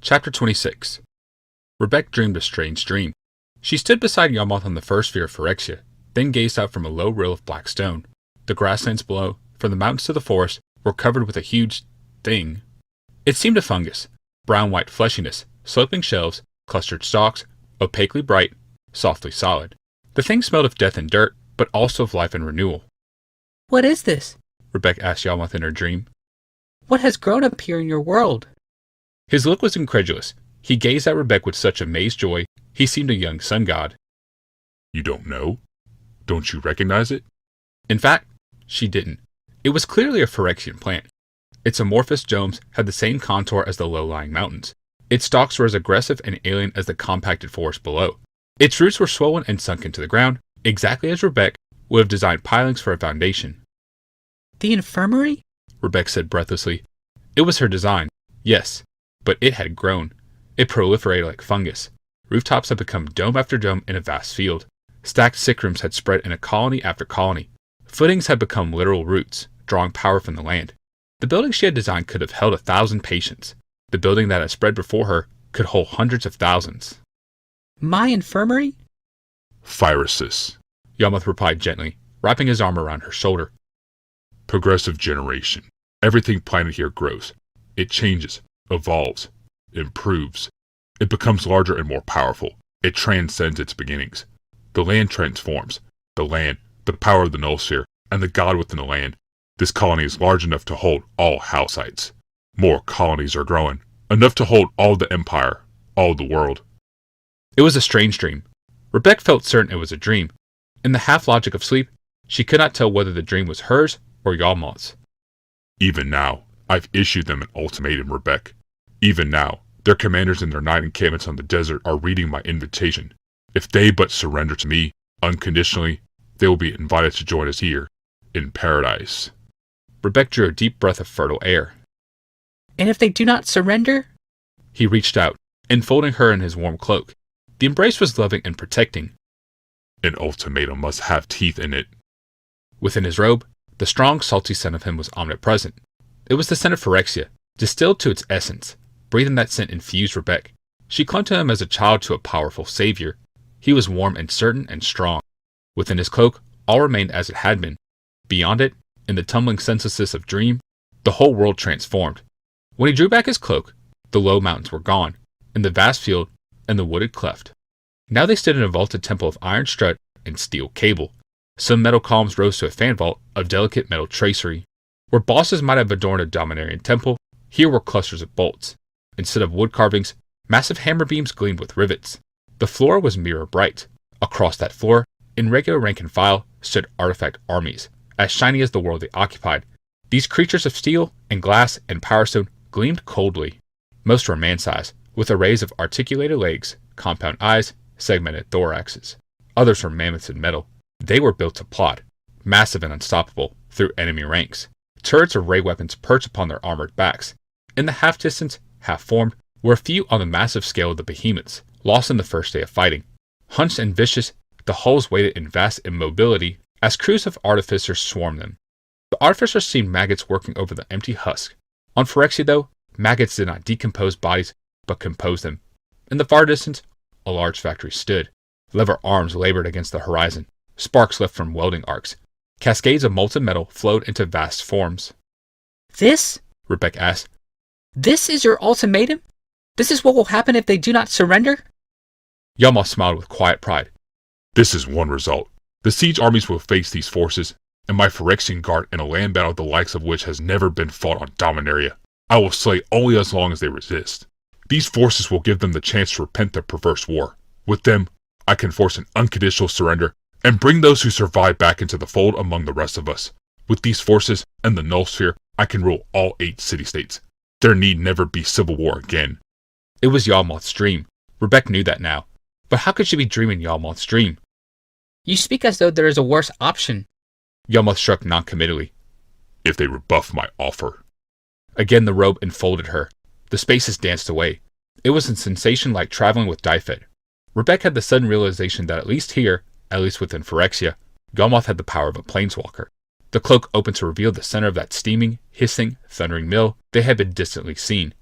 Chapter 26. Rebecca dreamed a strange dream. She stood beside Yawmoth on the first sphere of Phyrexia, then gazed out from a low rill of black stone. The grasslands below, from the mountains to the forest, were covered with a huge thing. It seemed a fungus, brown-white fleshiness, sloping shelves, clustered stalks, opaquely bright, softly solid. The thing smelled of death and dirt, but also of life and renewal. "What is this?" Rebecca asked Yawmoth in her dream. "What has grown up here in your world?" His look was incredulous. He gazed at Rebecca with such amazed joy, he seemed a young sun god. "You don't know? Don't you recognize it?" In fact, she didn't. It was clearly a Phyrexian plant. Its amorphous domes had the same contour as the low-lying mountains. Its stalks were as aggressive and alien as the compacted forest below. Its roots were swollen and sunk into the ground, exactly as Rebecca would have designed pilings for a foundation. "The infirmary?" Rebecca said breathlessly. It was her design, yes, but it had grown. It proliferated like fungus. Rooftops had become dome after dome in a vast field. Stacked sick rooms had spread in a colony after colony. Footings had become literal roots, drawing power from the land. The building she had designed could have held 1,000 patients. The building that had spread before her could hold hundreds of thousands. "My infirmary?" "Phyresis," Yawmoth replied gently, wrapping his arm around her shoulder. "Progressive generation. Everything planted here grows. It changes, evolves, improves. It becomes larger and more powerful. It transcends its beginnings. The land transforms. The land, the power of the null sphere, and the god within the land. This colony is large enough to hold all Halcytes. More colonies are growing, enough to hold all the empire, all the world." It was a strange dream. Rebecca felt certain it was a dream. In the half-logic of sleep, she could not tell whether the dream was hers or Yawmoth's. "Even now, I've issued them an ultimatum, Rebecca. Even now, their commanders in their night encampments on the desert are reading my invitation. If they but surrender to me, unconditionally, they will be invited to join us here, in paradise." Rebecca drew a deep breath of fertile air. "And if they do not surrender?" He reached out, enfolding her in his warm cloak. The embrace was loving and protecting. "An ultimatum must have teeth in it." Within his robe, the strong, salty scent of him was omnipresent. It was the scent of Phyrexia, distilled to its essence. Breathing that scent infused Rebecca. She clung to him as a child to a powerful savior. He was warm and certain and strong. Within his cloak, all remained as it had been. Beyond it, in the tumbling senselessness of dream, the whole world transformed. When he drew back his cloak, the low mountains were gone, and the vast field, and the wooded cleft. Now they stood in a vaulted temple of iron strut and steel cable. Some metal columns rose to a fan vault of delicate metal tracery. Where bosses might have adorned a Dominarian temple, here were clusters of bolts. Instead of wood carvings, massive hammer beams gleamed with rivets. The floor was mirror bright. Across that floor, in regular rank and file, stood artifact armies, as shiny as the world they occupied. These creatures of steel and glass and power stone gleamed coldly. Most were man-sized, with arrays of articulated legs, compound eyes, segmented thoraxes. Others were mammoths in metal. They were built to plod, massive and unstoppable, through enemy ranks. Turrets of ray weapons perched upon their armored backs. In the half-distance, half-formed, were a few on the massive scale of the behemoths, lost in the first day of fighting. Hunched and vicious, the hulls waited in vast immobility as crews of artificers swarmed them. The artificers seemed maggots working over the empty husk. On Phyrexia, though, maggots did not decompose bodies, but compose them. In the far distance, a large factory stood. Lever arms labored against the horizon. Sparks left from welding arcs. Cascades of molten metal flowed into vast forms. "This?" Rebecca asked. "This is your ultimatum? This is what will happen if they do not surrender?" Yawmoth smiled with quiet pride. "This is one result. The siege armies will face these forces, and my Phyrexian guard in a land battle the likes of which has never been fought on Dominaria. I will slay only as long as they resist. These forces will give them the chance to repent their perverse war. With them, I can force an unconditional surrender and bring those who survive back into the fold among the rest of us. With these forces and the null sphere, I can rule all 8 city-states. There need never be civil war again." It was Yawmoth's dream. Rebecca knew that now. But how could she be dreaming Yawmoth's dream? "You speak as though there is a worse option." Yawmoth shrugged noncommittally. "If they rebuff my offer." Again the robe enfolded her. The spaces danced away. It was a sensation like traveling with Dyfed. Rebecca had the sudden realization that at least here, at least within Phyrexia, Yawmoth had the power of a planeswalker. The cloak opened to reveal the center of that steaming, hissing, thundering mill they had been distantly seen.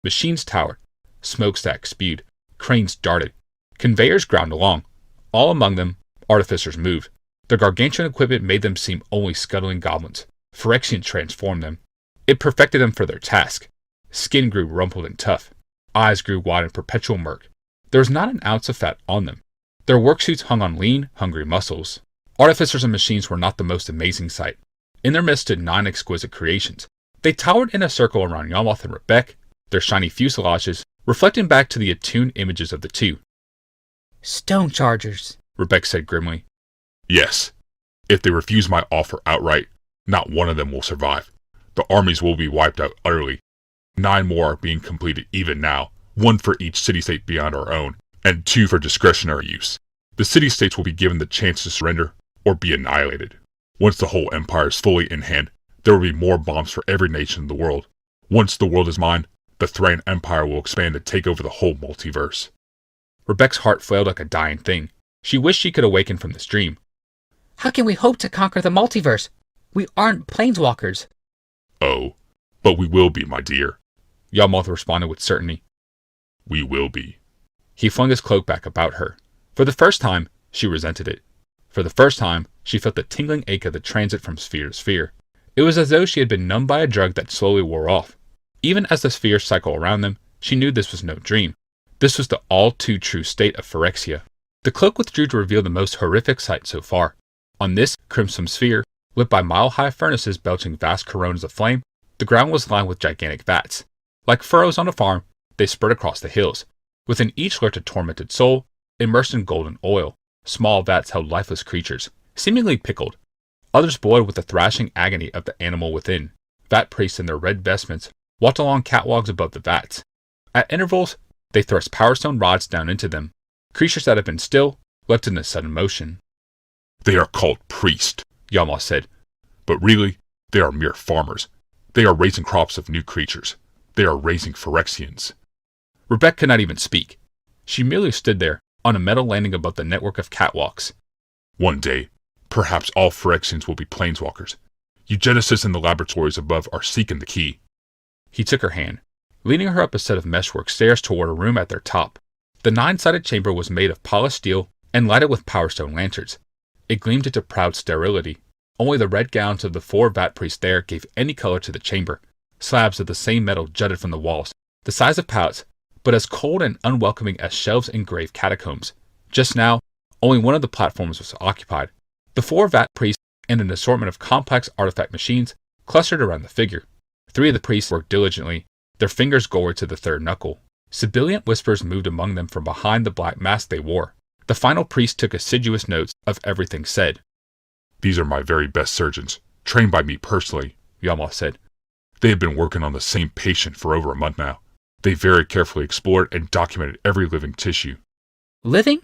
Machines towered. Smokestacks spewed. Cranes darted. Conveyors ground along. All among them, artificers moved. Their gargantuan equipment made them seem only scuttling goblins. Phyrexian transformed them. It perfected them for their task. Skin grew rumpled and tough. Eyes grew wide in perpetual murk. There was not an ounce of fat on them. Their worksuits hung on lean, hungry muscles. Artificers and machines were not the most amazing sight. In their midst stood 9 exquisite creations. They towered in a circle around Yalmoth and Rebek, their shiny fuselages reflecting back to the attuned images of the two. Stone chargers, Rebek said grimly. Yes. If they refuse my offer outright, not one of them will survive. The armies will be wiped out utterly. 9 more are being completed even now, 1 for each city-state beyond our own, and 2 for discretionary use. The city-states will be given the chance to surrender or be annihilated. Once the whole empire is fully in hand, there will be more bombs for every nation in the world. Once the world is mine, the Thrain Empire will expand to take over the whole multiverse. Rebek's heart flailed like a dying thing. She wished she could awaken from this dream. How can we hope to conquer the multiverse? We aren't planeswalkers. Oh, but we will be, my dear. Yalmoth responded with certainty. We will be. He flung his cloak back about her. For the first time, she resented it. For the first time, she felt the tingling ache of the transit from sphere to sphere. It was as though she had been numbed by a drug that slowly wore off. Even as the spheres cycled around them, she knew this was no dream. This was the all-too-true state of Phyrexia. The cloak withdrew to reveal the most horrific sight so far. On this crimson sphere, lit by mile-high furnaces belching vast coronas of flame, the ground was lined with gigantic vats. Like furrows on a farm, they spread across the hills. Within each lurked a tormented soul, immersed in golden oil. Small vats held lifeless creatures, seemingly pickled. Others boiled with the thrashing agony of the animal within. Vat priests in their red vestments walked along catwalks above the vats. At intervals, they thrust power stone rods down into them. Creatures that had been still leapt into sudden motion. They are called priests, Yalmoth said. but really, they are mere farmers. They are raising crops of new creatures. They are raising Phyrexians. Rebek could not even speak. She merely stood there, on a metal landing above the network of catwalks. One day, perhaps all Phyrexians will be planeswalkers. Eugenicists in the laboratories above are seeking the key. He took her hand, leading her up a set of meshwork stairs toward a room at their top. The 9-sided chamber was made of polished steel and lighted with power stone lanterns. It gleamed into proud sterility. Only the red gowns of the 4 vat priests there gave any color to the chamber. Slabs of the same metal jutted from the walls, the size of pallets, but as cold and unwelcoming as shelves in grave catacombs. Just now, only one of the platforms was occupied. The 4 vat priests and an assortment of complex artifact machines clustered around the figure. 3 of the priests worked diligently, their fingers gored to the 3rd knuckle. Sibilant whispers moved among them from behind the black mask they wore. The final priest took assiduous notes of everything said. These are my very best surgeons, trained by me personally, Yalmoth said. They have been working on the same patient for over a month now. They very carefully explored and documented every living tissue. Living?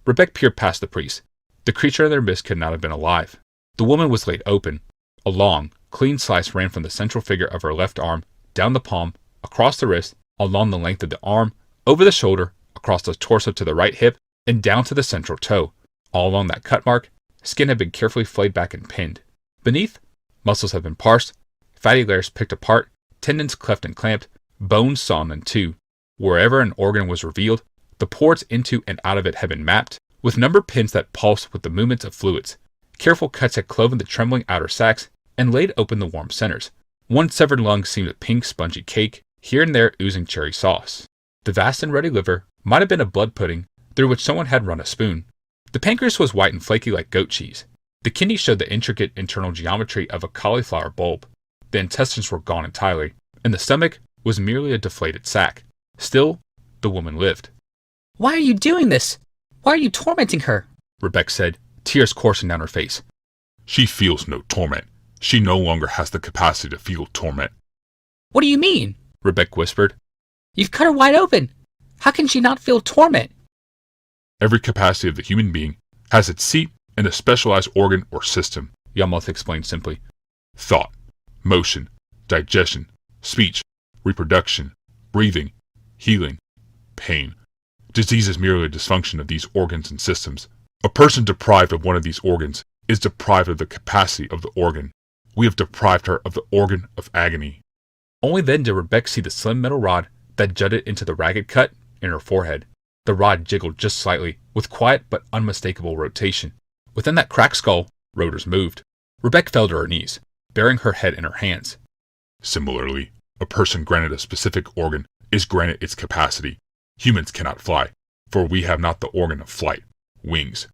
Rebek peered past the priest. The creature in their midst could not have been alive. The woman was laid open. A long, clean slice ran from the central figure of her left arm, down the palm, across the wrist, along the length of the arm, over the shoulder, across the torso to the right hip, and down to the central toe. All along that cut mark, skin had been carefully flayed back and pinned. Beneath, muscles had been parsed, fatty layers picked apart, tendons cleft and clamped, bones sawn in two. Wherever an organ was revealed, the ports into and out of it had been mapped, with numbered pins that pulsed with the movements of fluids. Careful cuts had cloven the trembling outer sacs and laid open the warm centers. One severed lung seemed a pink, spongy cake, here and there oozing cherry sauce. The vast and ruddy liver might have been a blood pudding through which someone had run a spoon. The pancreas was white and flaky like goat cheese. The kidney showed the intricate internal geometry of a cauliflower bulb. The intestines were gone entirely, and the stomach was merely a deflated sac. Still, the woman lived. Why are you doing this? Why are you tormenting her? Rebek said, tears coursing down her face. She feels no torment. She no longer has the capacity to feel torment. What do you mean? Rebek whispered. You've cut her wide open. How can she not feel torment? Every capacity of the human being has its seat in a specialized organ or system, Yalmoth explained simply. Thought, motion, digestion, speech, reproduction, breathing, healing, pain. Disease is merely a dysfunction of these organs and systems. A person deprived of one of these organs is deprived of the capacity of the organ. We have deprived her of the organ of agony. Only then did Rebek see the slim metal rod that that jutted into the ragged cut in her forehead. The rod jiggled just slightly, with quiet but unmistakable rotation. Within that cracked skull, rotors moved. Rebecca fell to her knees, burying her head in her hands. Similarly, a person granted a specific organ is granted its capacity. Humans cannot fly, for we have not the organ of flight, wings.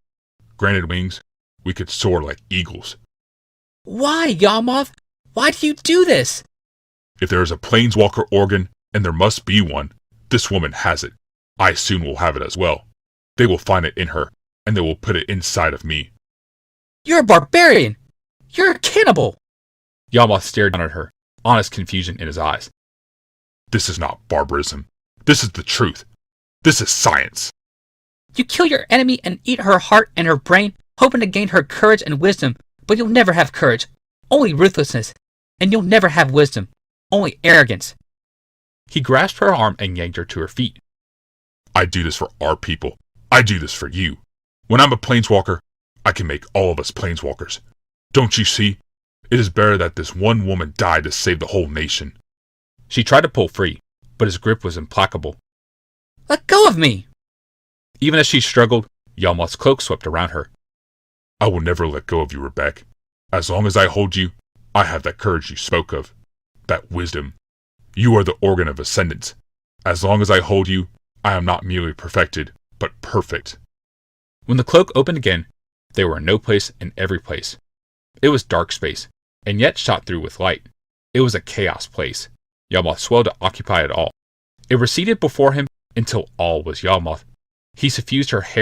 Granted wings, we could soar like eagles. Why, Yawmoth? Why do you do this? If there is a planeswalker organ, and there must be one, this woman has it. I soon will have it as well. They will find it in her, and they will put it inside of me. You're a barbarian! You're a cannibal! Yawmoth stared down at her, honest confusion in his eyes. This is not barbarism. This is the truth. This is science. You kill your enemy and eat her heart and her brain, hoping to gain her courage and wisdom, but you'll never have courage, only ruthlessness, and you'll never have wisdom, only arrogance. He grasped her arm and yanked her to her feet. I do this for our people. I do this for you. When I'm a planeswalker, I can make all of us planeswalkers. Don't you see? It is better that this one woman died to save the whole nation. She tried to pull free, but his grip was implacable. Let go of me! Even as she struggled, Yawmoth's cloak swept around her. I will never let go of you, Rebecca. As long as I hold you, I have that courage you spoke of, that wisdom. You are the organ of ascendance. As long as I hold you, I am not merely perfected, but perfect. When the cloak opened again, they were in no place in every place. It was dark space, and yet shot through with light. It was a chaos place. Yawmoth swelled to occupy it all. It receded before him until all was Yawmoth. He suffused her hair